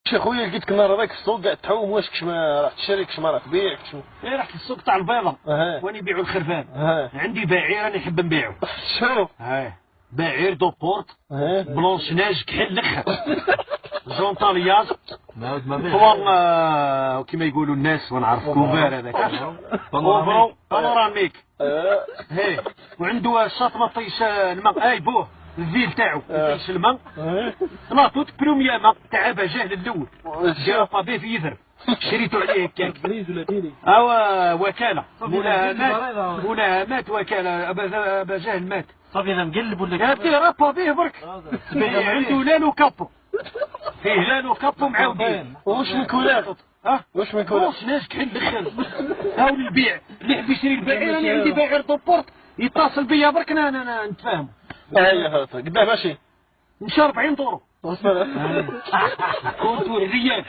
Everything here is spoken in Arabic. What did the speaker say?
شي خويا لقيتك النهار هذاك في السوق قاعد تحوم، واش كشما راح تشري كشما راح تبيع كشما؟ ايه رحت السوق تاع البيضة واني يبيعوا الخرفان. عندي بعير انا نحب نبيعه. شوف بعير دو بورت بلونش ناج كحل الاخر جون طالياز والله كيما يقولوا الناس ونعرف كوفار هذاك بانوراميك. هي وعنده شاطمه طيش الماء. اي بوه الفيل تاعو يطيش الماء لاطوت بروميا ماء تاع بجهل الاول جا طبيب في يثر شريته عليه هكاك بريز ولا ديري وكاله ولا مات وكاله ابا جهل مات صافي انا مقلب ولا قالت لي رابا به برك عنده لانو كابو فيه لانو كابو معاودين. واش من كولار؟ واش من كولار؟ واش ناس كحل دخل هاو البيع اللي يحب يشري البعير. انا عندي باعير دوبورت يتصل بيا برك انا نتفاهم. اييه قداه ماشي مشى 40 دورو كنت ريال.